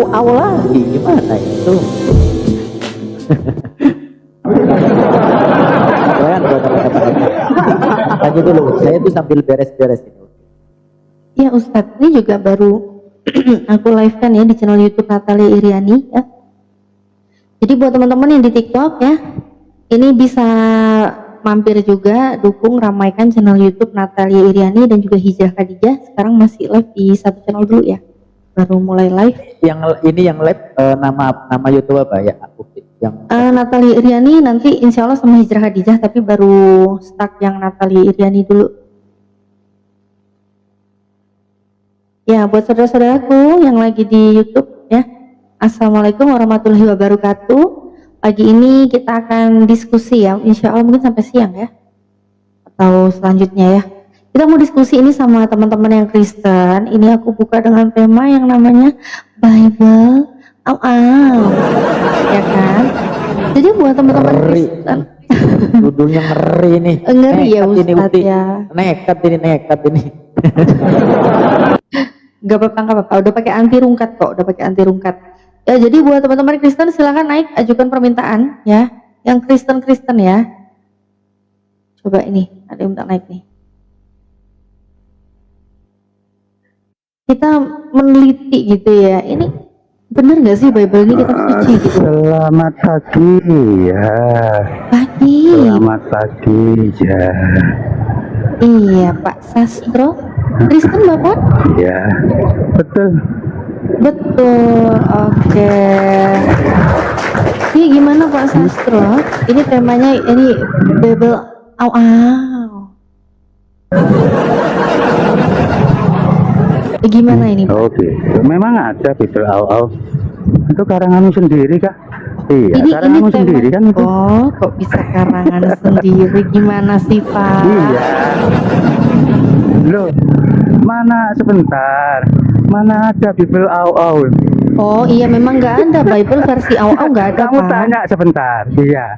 au lagi, gimana itu? Kalian buat kata-kata. Lanjut dulu, saya tuh sambil beres-beres ini. Ya Ustadz, ini juga baru aku live kan ya di channel YouTube Natalia Iriani ya. Jadi buat teman-teman yang di TikTok ya, ini bisa mampir juga dukung ramaikan channel YouTube Natalia Iriani dan juga Hijrah Khadijah. Sekarang masih live di satu channel dulu ya, baru mulai live. Yang ini yang live nama YouTube apa ya? Yang Natalia Iriani nanti insya Allah sama Hijrah Khadijah, tapi baru start yang Natalia Iriani dulu. Ya, buat saudara-saudaraku yang lagi di YouTube ya, Assalamualaikum warahmatullahi wabarakatuh. Pagi ini kita akan diskusi ya, insya Allah mungkin sampai siang ya, atau selanjutnya ya. Kita mau diskusi ini sama teman-teman yang Kristen. Ini aku buka dengan tema yang namanya Bible, ya kan? Jadi buat teman-teman Kristen, judulnya ngeri nih. ngeri ya Ustadz ya. Nekat ini. Gak apa-apa, udah pakai anti rungkat kok, ya. Jadi buat teman-teman Kristen silahkan naik, ajukan permintaan ya, yang Kristen ya. Coba ini ada yang minta naik nih. Kita meneliti gitu ya, ini bener nggak sih Bible ini kitab suci gitu? Selamat pagi ya. Pagi. Selamat pagi ya. Iya Pak Sastro, Kristen Bapak? Ya, betul. Oke. Ini gimana Pak Sastro? Ini temanya ini Bible. Gimana ini Pak? Oke, memang ada Bible au-au. Itu karanganmu sendiri kah? Iya, karanganmu sendiri kan itu. Oh, kok bisa karangan sendiri? Gimana sih Pak? Iya. Loh, mana ada Bible au-au? Oh iya, memang nggak ada Bible versi au-au, nggak ada Kamu Pak. tanya sebentar, iya.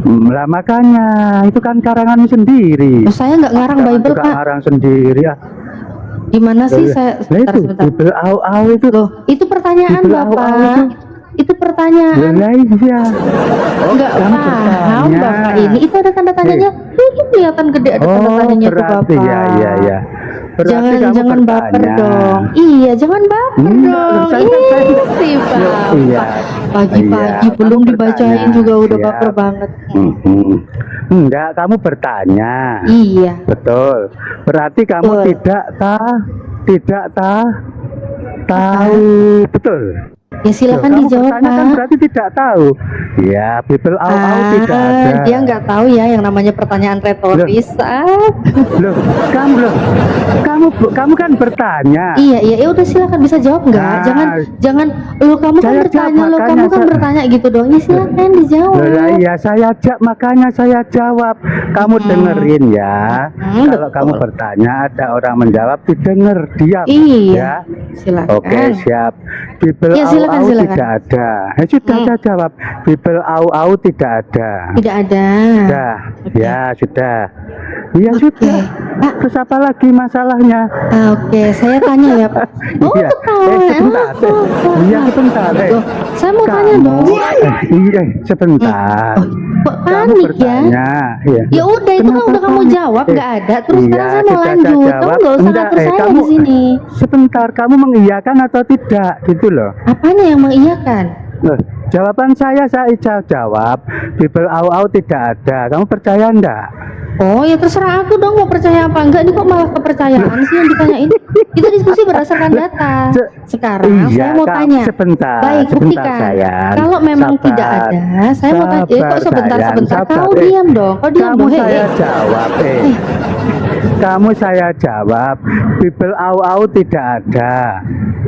Lah makanya itu kan karanganmu sendiri. Oh, saya nggak ngarang Bible juga Pak. ngarang sendiri ya. Gimana sih saya? Sebentar. Bible au-au itu. Loh, itu pertanyaan Bible Bapak. au-au Itu pertanyaan. iya. Enggak paham Bapak ini. Itu ada tanda tanyanya. Itu kelihatan gede ada tanda tanyanya tuh Bapak. Iya. Berarti Jangan baper dong. Iya, jangan baper dong. Iya sih Pak. Iya. Pagi-pagi belum kamu dibacain bertanya. juga udah Siap. baper banget. Enggak, kamu bertanya. Iya. Betul. Berarti kamu Betul. tidak tahu. Betul. Ya silakan Kamu dijawab bertanya kan Pak. berarti tidak tahu. Ya, Bible au-au tidak ada. Dia nggak tahu ya yang namanya pertanyaan retoris. Loh, kamu kan bertanya. Iya, ya udah silakan bisa jawab nggak? Nah, Jangan lu kamu kan saya bertanya, jawab, lu makanya kamu kan saya- bertanya gitu dong. Ya silakan dijawab. Lah iya makanya saya jawab. Kamu dengerin ya. Kalau betul. kamu bertanya ada orang menjawab, didengar diam. Iya. Ya. Silakan. Oke, siap. Bible Ya, silakan, au-au silakan. tidak ada. Sudah saya jawab. Bible au-au tidak ada. Tidak ada. Sudah. Oke. Ya, sudah. Ya Oke. sudah. Pak. Terus apa lagi masalahnya? Oke, saya tanya ya Pak. Oh, Iya. ketawa. Sebentar. Iya, sebentar. Loh, saya mau tanya dong. Iya, sebentar. Kok Kamu panik ya? bertanya, ya. Ya udah itu kan Kenapa udah kamu panik? jawab nggak ada. Terus Iya, sekarang saya mau sudah lanjut. Kamu jawab. nggak usah Enggak, ngatur saya kamu di sini. sebentar, kamu mengiyakan atau tidak gitu loh. Apanya yang mengiyakan? Loh, jawaban saya jawab Bible au-au tidak ada. Kamu percaya enggak? Oh ya terserah aku dong mau percaya apa enggak. Ini kok malah kepercayaan sih yang ditanyain. Kita diskusi berdasarkan data. Sekarang saya mau Kak, tanya. sebentar, Baik, sebentar buktikan. sayang. Kalau memang Sabar. tidak ada, saya mau tanya. Kok sebentar sayang, sebentar. sabar. Kau diam dong. Kau diam Kamu dong. saya jawab. Kamu saya jawab Bible au-au tidak ada.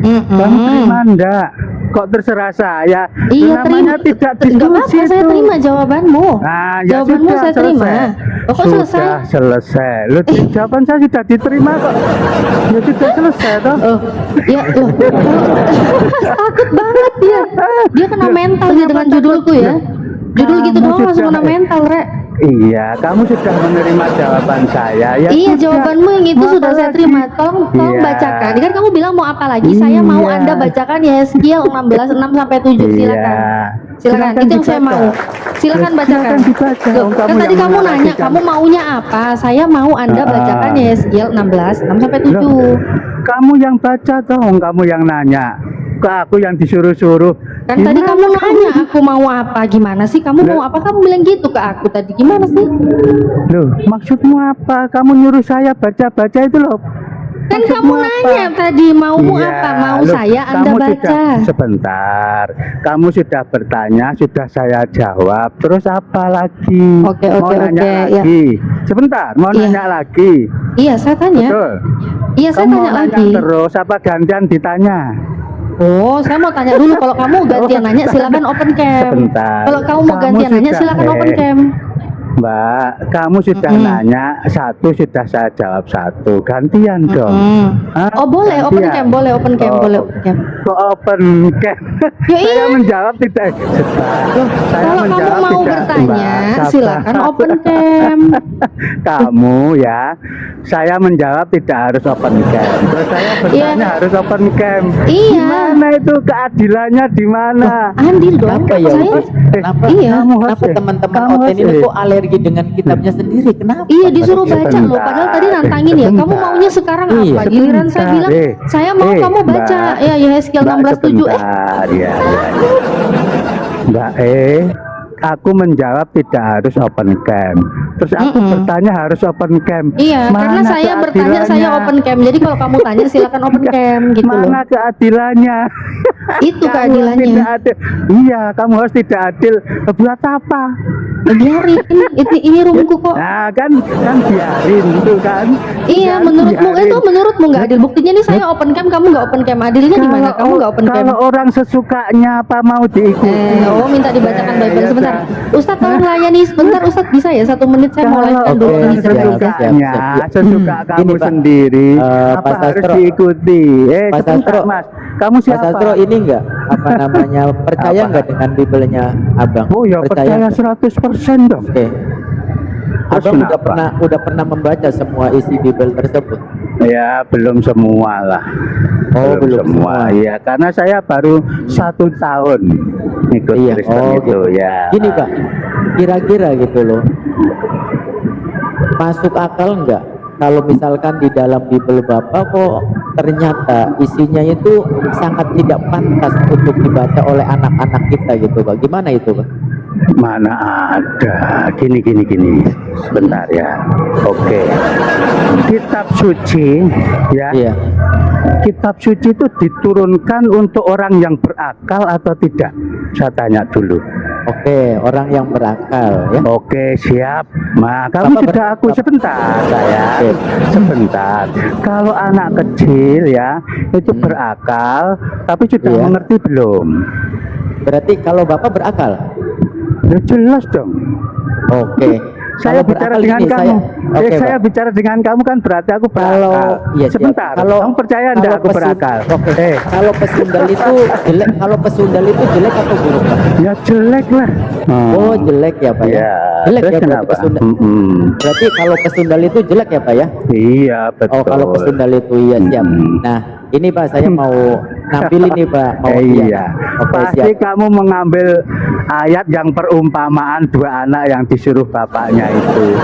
Kamu terima enggak? Kok terserah saya? Iya Namanya terima. tidak Enggak apa-apa, diskusi saya itu. terima jawabanmu. Nah, ya Jawabanmu sudah, saya terima. selesai. Kok selesai? Sudah selesai. Loh, jawaban saya sudah diterima kok. Ya sudah selesai toh. Oh, ya loh. Takut banget dia. Dia kena mental dia dengan judulku ya. Judul gitu Kamu doang langsung sudah- kena mental, Rek. Iya, kamu sudah menerima jawaban saya. Ya Iya, sudah. jawabanmu yang itu Mau sudah apa saya lagi? terima. Tolong Iya. bacakan. Kan kamu bilang mau apa lagi? Saya mau Iya. Anda bacakan Yeskiel 16 6 sampai 7. Silakan. Silakan. Itu yang saya mau. Silakan bacakan. Silakan dibaca. Loh, kan tadi yang kamu nanya, menarasikan. kamu maunya apa? Saya mau Anda bacakan Yeskiel 16 6 sampai 7. Loh, kamu yang baca dong, kamu yang nanya. Ke aku yang disuruh-suruh. Kan tadi Gimana kamu nanya aku mau apa? Gimana sih? Kamu mau apa? Kamu bilang gitu ke aku tadi. Gimana sih? Loh, maksudmu apa? Kamu nyuruh saya baca-baca itu loh. Kan Maksudmu kamu apa? nanya tadi maumu Iya, apa? Mau loh, saya Anda kamu baca. sudah, sebentar, kamu sudah bertanya, sudah saya jawab. Terus apa lagi? Oke, Mau oke, nanya oke, ya. lagi? Sebentar, mau Iya. nanya lagi. Iya, saya tanya. Betul. Iya, saya Kamu tanya mau nanya lagi. terus apa gantian ditanya? Oh, saya mau tanya dulu. Kalau kamu gantian nanya, silakan open cam. Sebentar. Kalau kamu mau Kamu gantian nanya, sudah, silakan open cam. Mbak, kamu sudah nanya satu, sudah saya jawab satu. Gantian dong. Hah? Oh, boleh open Gantian. cam, boleh open cam, Oh, boleh open cam. Kok open cam? Ya Saya iya. menjawab tidak. Saya Kalau kamu menjawab mau tidak, bertanya, Mbak. Sabar. silakan open cam. Kamu ya, saya menjawab tidak harus open cam. Terus saya bertanya Iya. harus open cam. Iya. Gimana itu keadilannya di mana? Andil dong. Kenapa ya? Saya Udi? Kenapa? Iya. Kamu Kenapa host ya? teman-teman Kamu Oten host ini ya? kok alergi dengan kitabnya sendiri? Kenapa? iya disuruh baca Sebentar. loh. Padahal tadi nantangin ya. Kamu Sebentar. maunya sekarang Iya, apa? Giliran saya bilang, saya mau kamu baca. Ya, Yeskiel 16:7. Sebentar, ya. Mbak aku menjawab tidak harus open cam. Terus aku bertanya harus open cam. Iya, karena Mana saya bertanya saya keadilannya? open cam. Jadi kalau kamu tanya silakan open cam gitu loh. Mana keadilannya? Itu Kamu keadilannya. tidak adil. Iya, kamu harus tidak adil. Buat apa? Biarin, ini roomku kok. Nah, kan biarin itu kan. Iya, Kan menurutmu biarin. itu menurutmu nggak adil. Buktinya nih saya open cam, kamu nggak open cam. Adilnya di mana? Kamu nggak open cam. Kalau orang sesukanya apa mau diikuti. Oh, minta dibacakan Bible ya sebentar. udah. Ustadz tolong layani sebentar. Ustadz bisa ya 1 menit saya mau live Kalau dulu Oke, ini siap, sebentar ya. sesukanya, siap. sesuka kamu Gini, Pak. sendiri, Pak apa harus Sastro. diikuti? Pak Sebentar, Sastro. Mas. Kamu Mas siapa? Sastro ini enggak apa namanya percaya Apa? enggak dengan Bibelnya Abang? Oh ya, percaya nggak? 100% dong. Oke. Terus Abang kenapa? udah pernah membaca semua isi Bibel tersebut? Ya, belum semua lah. Oh, belum semua. Iya, karena saya baru 1 tahun ikut Iya, Kristen oh, itu gitu. ya. Gini Pak, kira-kira gitu loh, masuk akal enggak kalau misalkan di dalam Bibel Bapak kok ternyata isinya itu sangat tidak pantas untuk dibaca oleh anak-anak kita gitu Pak? Gimana itu Pak? Mana ada gini. Sebentar ya. Oke. Kitab suci ya. Iya. Kitab suci itu diturunkan untuk orang yang berakal atau tidak? Saya tanya dulu. Oke, orang yang berakal ya. Oke, siap. Nah, kamu Bapak sudah aku sebentar saya. Oke. Sebentar. Kalau anak kecil ya, itu berakal tapi sudah Iya. mengerti belum? Berarti kalau Bapak berakal? Ya jelas dong. Oke. Saya Kalau bicara berakal dengan gini, kamu. Oke, Saya Pak. bicara dengan kamu kan berarti aku Kalau berakal. iya, siap. Sebentar. Kamu percaya enggak aku berakal? Oke. Kalau pesundal itu jelek, kalau pesundal itu jelek atau buruk Pak? Ya jelek lah. Oh, jelek ya Pak ya. Ya. Jelek Terus ya berarti kenapa? pesundal. Mm-mm. Berarti kalau pesundal itu jelek ya Pak ya? Iya betul. Oh, kalau pesundal itu iya siap. Nah, ini Pak saya mau nampil ini Pak. Mau Iya. Oke, Pasti siap. kamu mengambil ayat yang perumpamaan 2 anak yang disuruh bapaknya itu.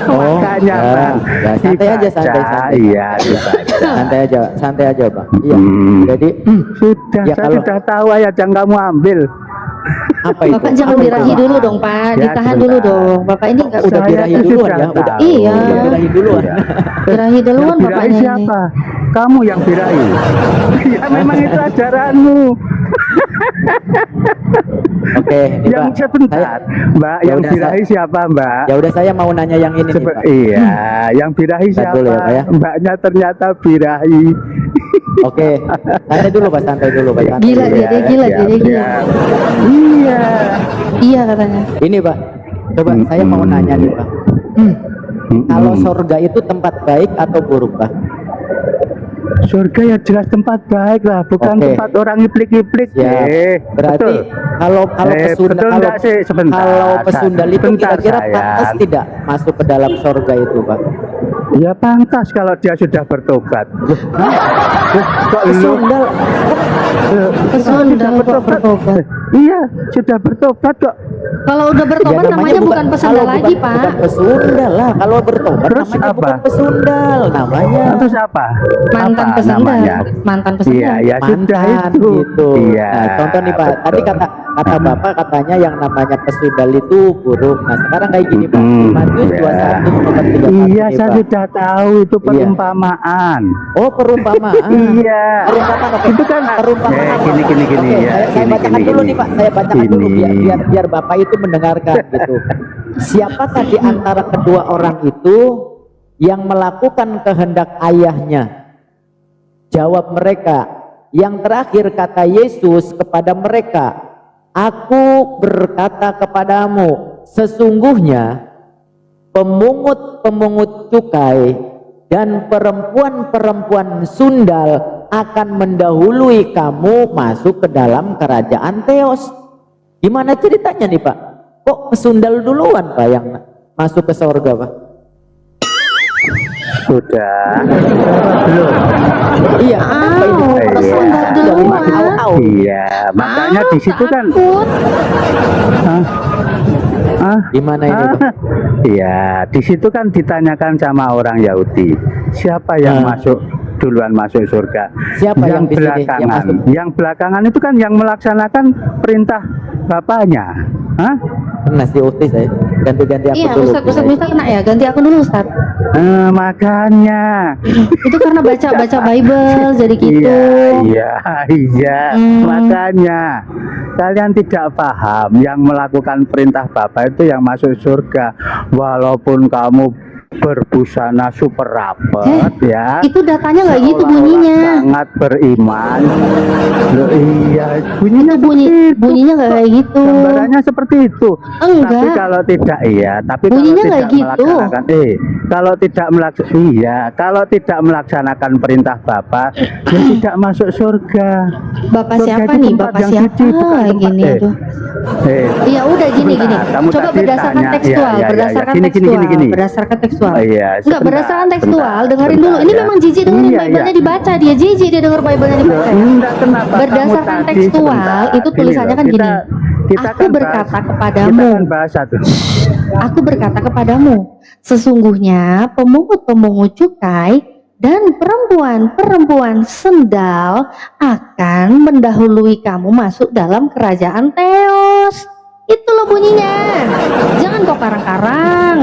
Oh, Makanya ya. Bang. Ya, santai aja, dibaca. santai. Iya, dibaca. Santai aja Pak. Iya. Hmm. Jadi Sudah, Ya, saya kalau- sudah tahu ayat yang kamu ambil. apa itu? Bapak jangan Apa itu, birahi Pak? dulu dong Pak. Ya, Ditahan sebentar. dulu dong. Bapak ini nggak Udah Saya birahi itu duluan sudah ya, udah. tahu. Iya. Udah birahi duluan. Iya. birahi duluan Yang birahi bapaknya ini. siapa? Kamu yang birahi. Ya memang itu ajaranmu. Oke, ini Yang Pak. sebentar, Mbak, Ya yang udah, birahi siapa, Mbak? Ya udah saya mau nanya yang ini nih, Pak. Iya, yang birahi Bentar siapa? dulu ya, Pak, ya. Mbaknya ternyata birahi. Oke. Santai dulu Pak, santai dulu Pak. santai Gila dulu. dia, gila siap, dia gila. siap. Iya. Iya katanya. Ini Pak. Coba saya mau nanya nih Pak. Kalau surga itu tempat baik atau buruk Pak? Surga ya jelas tempat baik lah, bukan Oke. tempat orang iplik-iplik. Siap. Berarti kalau pesundal, betul enggak sih? Sebentar, kalau pesundal itu sebentar, kira-kira sayang. pantas tidak masuk ke dalam surga itu, Pak? Ya pantas kalau dia sudah bertobat. Kok lu? Pesundal Pesundal kok bertobat. Iya, sudah bertobat kok. Kalau udah bertobat ya, namanya bukan pesundal kalau lagi, bukan Pak. pesundal lah. Kalau bertobat Terus namanya apa? bukan pesundal, namanya Terus apa? Mantan Apa pesundal. namanya? Mantan Iya, pesundal. ya sudah mantan itu. gitu. Iya. Nah, contoh nih Pak, betul. tadi kata Bapak katanya yang namanya pesundal itu buruk. Nah, sekarang kayak gini Pak. Matius iya. 21 nomor 31 Iya, nih, saya Pak. sudah tahu itu perumpamaan. Oh, perumpamaan. Iya. Perumpamaan, oke. Itu kan perumpamaan apa? gini Oke, ya. saya bacakan dulu nih Pak. Saya bacakan dulu Gini. biar Bapak itu mendengarkan gitu. Siapakah di antara kedua orang itu yang melakukan kehendak ayahnya? Jawab mereka. Yang terakhir kata Yesus kepada mereka, aku berkata kepadamu, sesungguhnya pemungut-pemungut cukai dan perempuan-perempuan sundal akan mendahului kamu masuk ke dalam kerajaan Theos. Gimana ceritanya nih Pak? Kok pesundal duluan Pak yang masuk ke surga Pak? Sudah. Belum. Iya, kenapa ini? Au, Pesundal pesundal dari duluan. au-au. Iya, makanya di situ kan. Takut. Hah? Hah? Gimana ini Pak? Iya, di situ kan ditanyakan sama orang Yahudi, siapa yang masuk duluan masuk surga? Siapa yang di sini yang belakangan? masuk? Yang belakangan itu kan yang melaksanakan perintah bapaknya. Hah? Kena si Uti saya. Ganti-ganti aku Iya, dulu. Ustaz bisa kena ya. Ganti akun dulu, Ustaz. Makanya. Itu karena baca Bible jadi gitu. Iya. Makanya kalian tidak paham yang melakukan perintah Bapa itu yang masuk surga, walaupun kamu berbusana super rapet ya. Itu datanya nggak gitu seolah-olah bunyinya. sangat beriman. Loh, iya, bunyinya Itu bunyinya nggak kayak gitu. gambarannya seperti itu. Enggak. Tapi kalau tidak tapi Bunyinya kalau nggak tidak gitu. melaksanakan kalau tidak melaksanakan perintah Bapa ya tidak masuk surga. Bapak Surga siapa itu nih? tempat Bapak yang siapa? suci, bukan tempat- Gini aduh. Ya udah gini. Sebentar, kamu Coba tadi berdasarkan tanya, tekstual, ya. berdasarkan Gini. tekstual, berdasarkan tekstual. Oh, iya, Enggak, sebentar, berdasarkan tekstual, sebentar, dengerin dulu. Ini ya. memang jijik dengerin Iya, Bible-nya iya. dibaca, dia jijik dia denger Bible-nya dibaca. Enggak, kenapa Berdasarkan kamu tadi tekstual, sebentar. itu Gini tulisannya loh, kan gini. kita Aku kan berkata bahas- kepadamu. Kita kan bahas satu. Aku berkata kepadamu, sesungguhnya pemungut-pemungut cukai dan perempuan-perempuan sendal akan mendahului kamu masuk dalam kerajaan Theos. Itu loh bunyinya. Jangan kau karang-karang.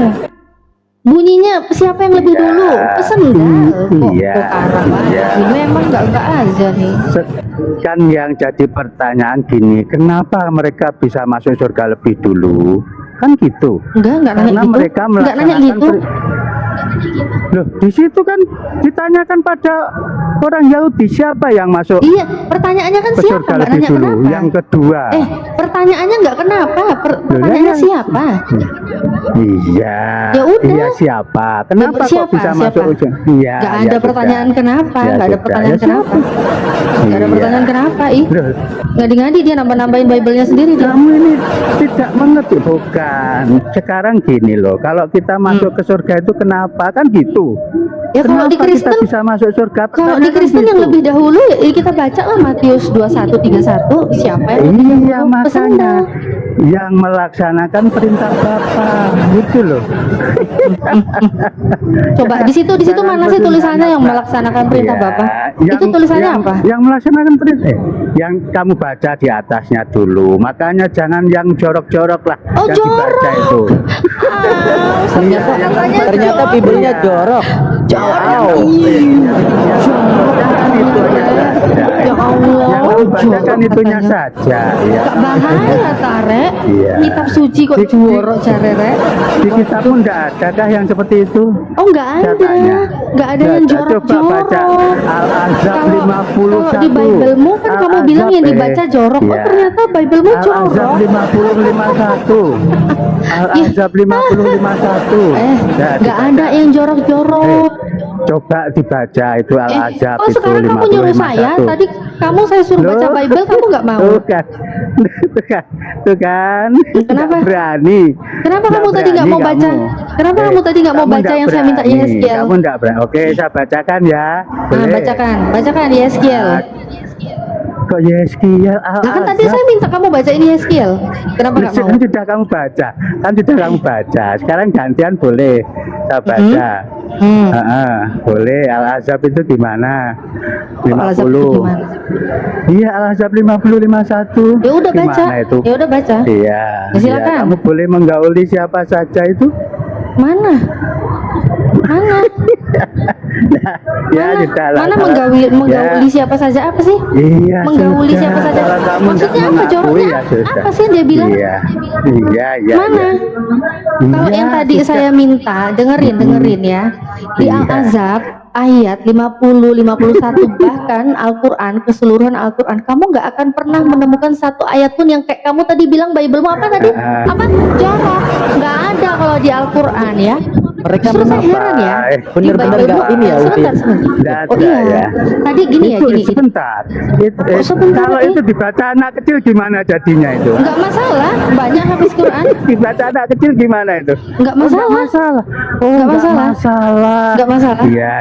Bunyinya siapa yang lebih dulu? Pesendal. Kok Iya, kok karang iya. lagi? Memang enggak aja nih. Kan yang jadi pertanyaan gini, kenapa mereka bisa masuk surga lebih dulu? Kan gitu. Enggak nanya Karena gitu. mereka Enggak nanya melaksanakan gitu. Loh, di situ kan ditanyakan pada orang Yahudi siapa yang masuk Iya, pertanyaannya kan ke siapa? surga Enggak lebih nanya dulu. kenapa. Yang kedua. Pertanyaannya enggak kenapa. Pertanyaannya yang- siapa? Iya. Ya udah. Iya siapa? Kenapa Siapa? kok bisa Siapa? masuk ujung? Iya. Enggak ya ada sudah. pertanyaan kenapa. Ya Enggak ada sudah. pertanyaan Ya kenapa. siapa? Enggak ada Iya. pertanyaan kenapa. Ih, Loh, ngadi-ngadi dia nambah-nambahin Bible-nya sendiri dia. kamu ini tidak mengerti, bukan? Sekarang gini loh, kalau kita masuk ke surga itu kenapa? Kan gitu. Ya kalau di Kenapa Kristen, kita bisa masuk surga? kalau di Pertanyaan Kristen yang gitu. lebih dahulu ya kita baca lah Matius 21:31, siapa yang lebih Iya dahulu? makanya Pesendal. yang melaksanakan perintah Bapa gitu loh. Coba di situ Jangan mana sih tulisannya yang bertindak. melaksanakan perintah Iya, Bapa? Itu tulisannya apa? Yang melaksanakan perintah, yang kamu baca di atasnya dulu. Makanya jangan yang jorok-jorok lah, Oh, yang dibaca jorok. itu. Ternyata, yang ternyata Bibelnya jorok. Jauh. Kan itunya saja. Ya Allah, Yang kamu baca kan jorok itunya katanya. saja. Ya. Gak bahaya Tare. Iya. Kitab suci kok Di- jorok Carere. Di kitabmu enggak adakah yang seperti itu? Oh enggak ada. Katanya. Enggak ada yang Coba baca jorok-jorok. Al-Azab Kalau 51. di Bible-mu kan kamu bilang yang dibaca jorok. Oh Ya. ternyata Bible-mu Al-Azab jorok. 5051. Al-Azab 5051. Enggak ada yang jorok-jorok. Coba dibaca itu Al-Ahzab kok itu sekarang kamu nyuruh saya? 50, 51. Tadi kamu saya suruh baca Loh, Bible, kamu nggak mau. Tuh kan. Kenapa? Nggak berani. Kenapa Nggak kamu tadi nggak berani mau baca? kamu. Kenapa kamu tadi nggak mau Kamu baca nggak yang saya minta berani. Yeskiel? Kamu nggak berani. Oke, saya bacakan ya. Nah, Boleh. bacakan Yeskiel. Kok Yeskiel? Nah kan tadi saya minta kamu baca ini Yeskiel. Kenapa nggak mau? Kan sudah kamu baca. Kan sudah kamu baca. Sekarang gantian boleh saya baca. Boleh. Al-Ahzab itu di mana? Al-Ahzab itu 50. gimana? Iya, Al-Ahzab 50, 51. Ya udah baca. Gimana itu? Ya udah baca. Iya. Ya, silakan. Iya, kamu boleh menggauli siapa saja itu. Mana? Mana? Ya, sudah lah. Mana menggauli siapa saja apa sih? Iya, Menggauli sudah. siapa saja. Kalau kamu Maksudnya nggak apa mengakui, joroknya? ya sudah. Apa sih yang dia bilang? Iya, iya. Mana? Kalau Iya, yang tadi sudah. saya minta, dengerin ya. Di Iya. Al-Ahzab ayat 50, 51 bahkan Al-Quran, keseluruhan Al-Quran, kamu nggak akan pernah menemukan satu ayat pun yang kayak kamu tadi bilang Bible-mu apa tadi? Apa? Jorok. Nggak ada kalau di Al-Quran ya. Mereka Justru saya memang heran ya. bener-bener nggak ini ya, Uti. Nggak Oh ada, iya. ya. Tadi gini ya, Itu gini. sebentar. sebentar, Kalau itu dibaca anak kecil gimana jadinya itu? Nggak masalah, banyak habis Quran. Dibaca anak kecil gimana itu? Nggak masalah. Masalah. Oh, Nggak nggak masalah. masalah. Nggak masalah. Iya.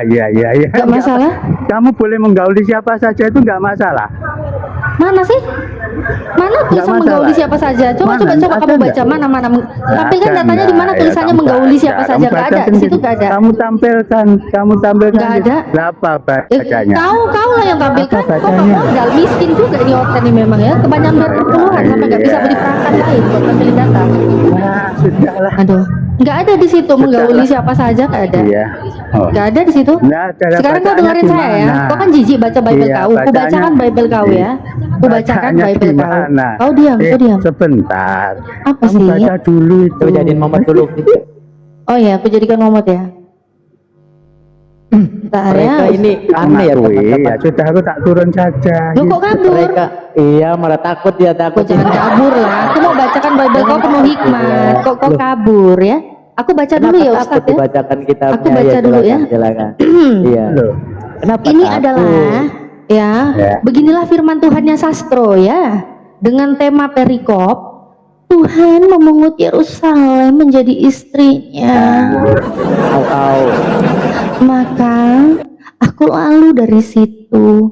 Nggak masalah. Kamu boleh menggauli siapa saja itu nggak masalah. Mana sih? Mana tulisan masalah. menggauli siapa saja? Coba Mana? kamu Ada baca nggak? mana. Nggak Tampilkan ada, datanya di mana nggak. tulisannya Kamu menggauli baca, siapa kamu saja? Nggak baca ada. Di sendiri. situ nggak ada. Kamu tampilkan Nggak ada. berapa bacanya? Kau lah yang tampilkan. Apa Kok bacanya? modal miskin juga ini hotel ini memang ya. Kebanyakan bayar perpuluhan sampai nggak bisa beli perangkat lain buat tampilin data. Nah, sudahlah. Aduh, nggak ada di situ menggauli siapa saja, nggak ada. Iya. Oh. Nggak ada di situ. Nggak ada. Sekarang kau Bacaannya dengerin saya ya. gimana? Kau kan jijik baca Bible Iya, kau. Ku bacakan bacaannya- Bible kau ya. Ku bacakan Bacaannya Bible kau. gimana? Kau diam. Sebentar. Apa Kamu sih? baca dulu itu. Coba jadiin Muhammad dulu. Oh ya, aku jadikan momot ya. Bentar ya. Mereka ini aneh ya Mengakui, teman-teman. ya sudah aku tak turun saja. Lu kok kabur? Mereka iya malah takut dia Kok takut. jangan kabur lah. Aku mau bacakan Bible kau penuh hikmat. Kok kau kabur ya? Aku baca dulu ya Kenapa Ustaz takut ya. dibacakan kitabnya? Aku baca dulu ya. Silakan. Iya. Loh. Kenapa Ini takut? adalah ya, Ya. beginilah firman Tuhannya Sastro ya. Dengan tema perikop, Tuhan memungut Yerusalem menjadi istrinya. Au. Maka aku lalu dari situ.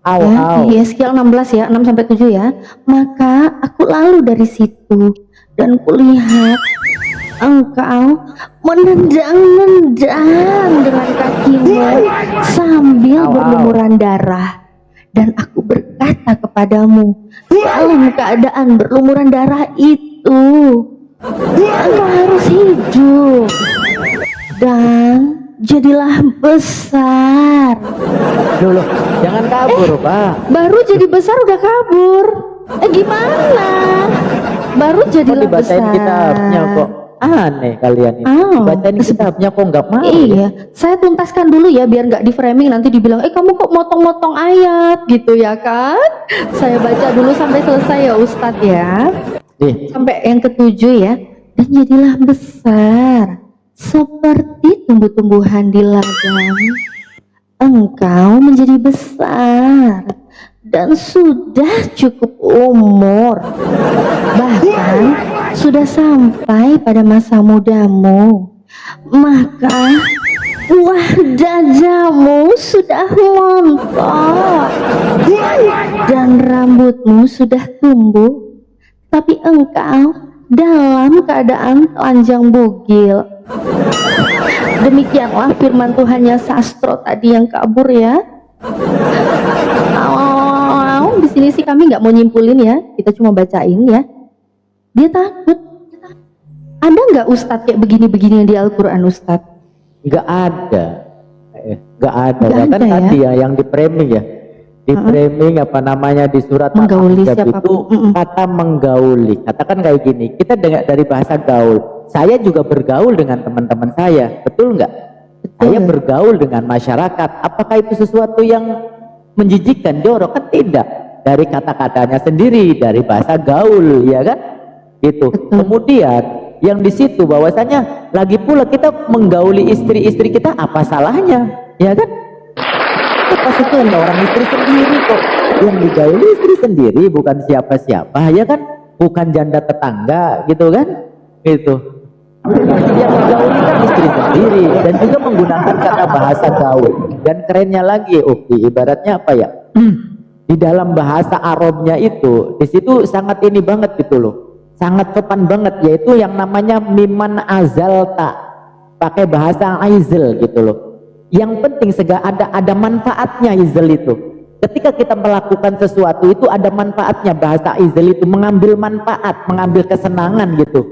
Au. Ya, Yeskiel 16 ya, 6 sampai 7 ya. Maka aku lalu dari situ dan kulihat engkau menendang-nendang dengan kakimu sambil Au. berlumuran darah. Dan aku berkata kepadamu, dalam keadaan berlumuran darah itu, engkau harus hidup dan jadilah besar. Loh, jangan kabur, Pak. Baru jadi besar udah kabur. Gimana? Baru Kok jadilah dibacain besar. kitabnya kok? Aneh kalian ini. Oh. Dibacain kitabnya kok nggak mau? Iya, saya tuntaskan dulu ya biar nggak di framing nanti dibilang, kamu kok motong-motong ayat gitu ya kan? Saya baca dulu sampai selesai ya Ustadz ya. Nih, Sampai yang ketujuh ya. Dan jadilah besar seperti tumbuh-tumbuhan di ladang. Engkau menjadi besar dan sudah cukup umur, bahkan sudah sampai pada masa mudamu, maka buah dadamu sudah montok dan rambutmu sudah tumbuh, tapi engkau dalam keadaan telanjang bugil. Demikianlah firman Tuhannya Sastro tadi yang kabur ya. Di sini sih kami nggak mau nyimpulin ya, kita cuma bacain ya. Dia takut. Ada nggak Ustadz kayak begini-begini yang di Al-Quran Ustadz? nggak ada. Nggak ada. Nggak Bahkan ada ya? tadi ya yang di framing ya. Di framing apa namanya di surat Menggauli Al-Ahzab itu siapapun. kata menggauli. Katakan kayak gini, kita dengar dari bahasa gaul. Saya juga bergaul dengan teman-teman saya, betul nggak? Saya bergaul dengan masyarakat. Apakah itu sesuatu yang menjijikkan, jorok? Kan tidak. Dari kata-katanya sendiri, dari bahasa gaul, ya kan? Gitu. Kemudian yang di situ bahwasanya lagi pula kita menggauli istri-istri kita, apa salahnya, ya kan? Pas itu ada orang istri sendiri kok, yang digauli istri sendiri, bukan siapa-siapa, ya kan? Bukan janda tetangga gitu kan? Gitu. Yang digauli kan istri sendiri, dan juga menggunakan kata bahasa gaul. Dan kerennya lagi, ibaratnya apa ya? Di dalam bahasa Arabnya itu, di situ sangat ini banget gitu loh, sangat sopan banget, yaitu yang namanya miman azalta, pakai bahasa aizl gitu loh. Yang penting ada manfaatnya izl itu. Ketika kita melakukan sesuatu itu ada manfaatnya, bahasa izl itu mengambil manfaat, mengambil kesenangan gitu.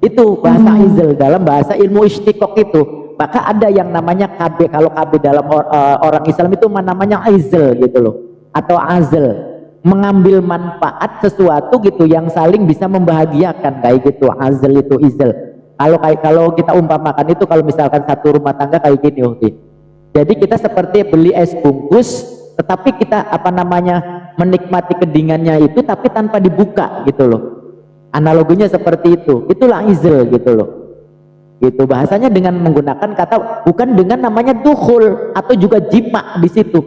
Itu bahasa izl dalam bahasa ilmu istiqoq itu. Maka ada yang namanya KB, kalau KB dalam orang Islam itu namanya izl gitu loh, atau azl, mengambil manfaat sesuatu gitu yang saling bisa membahagiakan, kayak gitu. Azl itu izl. Kalau kita umpamakan itu, kalau misalkan satu rumah tangga kayak gini, jadi kita seperti beli es bungkus, tetapi kita menikmati kedingannya itu tapi tanpa dibuka gitu loh. Analoginya seperti itu. Itulah izl gitu loh. Gitu bahasanya, dengan menggunakan kata, bukan dengan namanya dukhul atau juga jima di situ.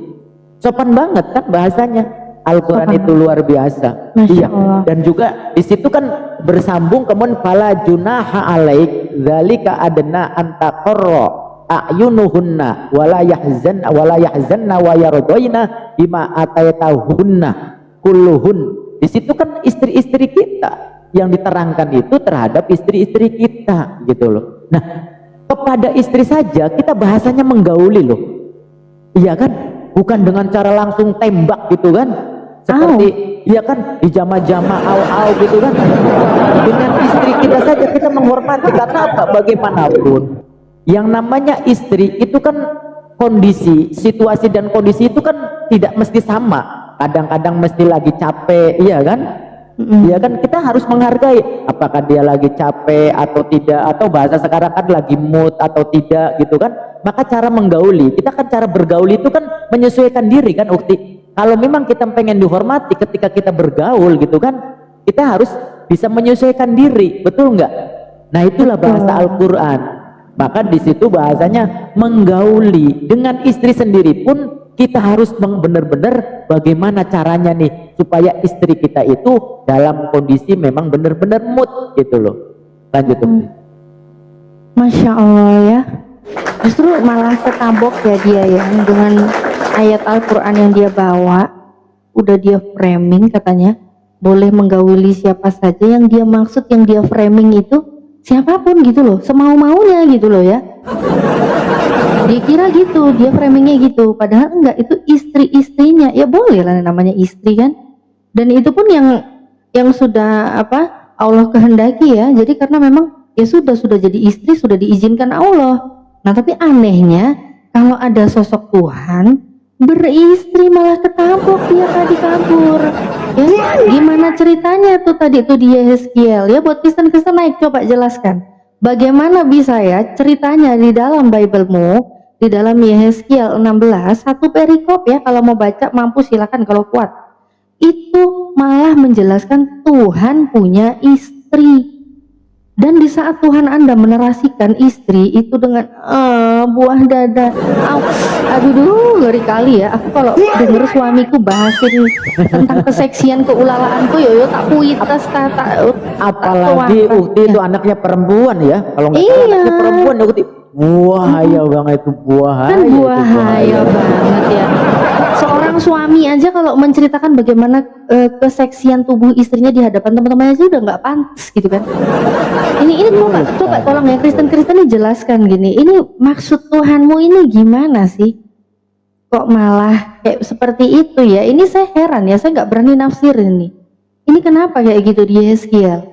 Sopan banget kan bahasanya. Al-Quran itu luar biasa. Iya. Dan juga di situ kan bersambung, kemudian fala junaha alaik dzalika adna antaqarra a'yunuhunna wala yahzanna wa yardaina bima ataitahunna kulluhun. Di situ kan istri-istri kita yang diterangkan itu terhadap istri-istri kita gitu loh. Nah, kepada istri saja kita bahasanya menggauli loh. Iya kan? Bukan dengan cara langsung tembak gitu kan, seperti iya kan di jama-jama au gitu kan. Dengan istri kita saja kita menghormati, karena apa? Bagaimanapun yang namanya istri itu kan kondisi, situasi dan kondisi itu kan tidak mesti sama. Kadang-kadang mesti lagi capek, iya kan? Iya kan, kita harus menghargai apakah dia lagi capek atau tidak, atau bahasa sekarang kan lagi mood atau tidak gitu kan. Maka cara menggauli, kita kan cara bergauli itu kan menyesuaikan diri kan, Ukti. Kalau memang kita pengen dihormati ketika kita bergaul gitu kan, kita harus bisa menyesuaikan diri, betul nggak? Nah, itulah bahasa Al-Quran. Maka di situ bahasanya menggauli dengan istri sendiri pun kita harus benar-benar bagaimana caranya nih supaya istri kita itu dalam kondisi memang benar-benar mood gitu loh. Lanjut. Masya Allah ya. Justru malah ketabok ya dia ya, dengan ayat Al-Quran yang dia bawa. Udah dia framing katanya boleh menggauli siapa saja, yang dia maksud, yang dia framing itu siapapun gitu loh, semau-maunya gitu loh ya. Dia kira gitu, dia framingnya gitu, padahal enggak, itu istri-istrinya. Ya boleh lah namanya istri kan, dan itu pun yang sudah Allah kehendaki ya. Jadi karena memang ya sudah jadi istri, sudah diizinkan Allah. Nah tapi anehnya kalau ada sosok Tuhan beristri malah ketabok, dia tadi kabur ya. Gimana ceritanya tuh tadi tuh dia Yeskiel ya? Buat Kristen-Kristen naik, coba jelaskan bagaimana bisa ya ceritanya di dalam Biblemu, di dalam Yeskiel 16 satu perikop ya. Kalau mau baca mampu silakan, kalau kuat itu malah menjelaskan Tuhan punya istri. Dan di saat Tuhan Anda menerasikan istri itu dengan buah dada, aduh ngeri kali ya. Aku kalau denger suamiku bahasin tentang keseksian keulalaanku, yo tak puitas kata. Apalagi Ukti itu anaknya perempuan ya. Kalau nggak salah anaknya perempuan ya Ukti. Buahaya banget itu, buahaya. Kan buahaya banget ya. Seorang suami aja kalau menceritakan bagaimana keseksian tubuh istrinya di hadapan teman-temannya aja udah nggak pantas gitu kan. Ini coba tolong ya Kristen-Kristen ini jelaskan gini. Ini maksud Tuhanmu ini gimana sih? Kok malah kayak seperti itu ya? Ini saya heran ya, saya nggak berani nafsirin nih. Ini kenapa kayak gitu di Yeskiel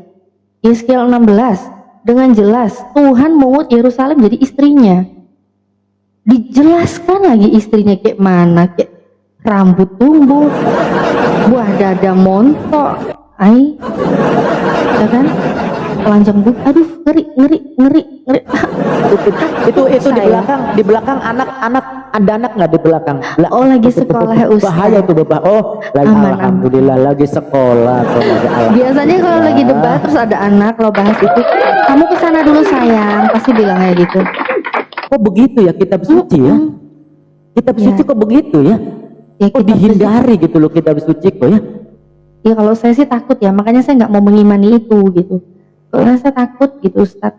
16 dengan jelas Tuhan mengut Yerusalem jadi istrinya. Dijelaskan lagi istrinya kayak mana, kayak rambut tumbuh, buah dada montok, ya kan? telanjang bu, aduh ngeri. itu di belakang anak ada anak nggak di belakang? Oh lagi sekolah Ustaz. Bahaya tuh Bapak. Oh lagi Aman. alhamdulillah lagi sekolah tuh, lagi alhamdulillah. Biasanya kalau lagi debat terus ada anak lo bahas itu, kamu kesana dulu sayang, pasti bilang kayak gitu. Kok begitu ya kitab suci ya? Kitab suci kok begitu ya? Ya, Kok dihindari gitu loh kitab suci kok ya? Ya kalau saya sih takut ya, makanya saya nggak mau mengimani itu gitu. Karena saya takut gitu Ustaz.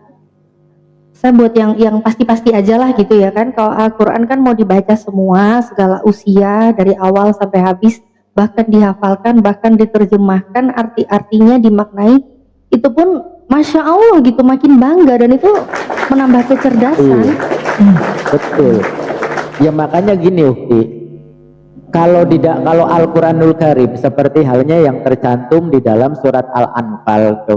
Saya buat yang pasti-pasti aja lah gitu ya kan. Kalau Al-Quran kan mau dibaca semua, segala usia dari awal sampai habis, bahkan dihafalkan, bahkan diterjemahkan, arti-artinya dimaknai. Itu pun Masya Allah gitu, makin bangga, dan itu menambah kecerdasan. Betul. Ya makanya gini Ukti, kalau Al-Quranul Karim seperti halnya yang tercantum di dalam surat Al-Anfal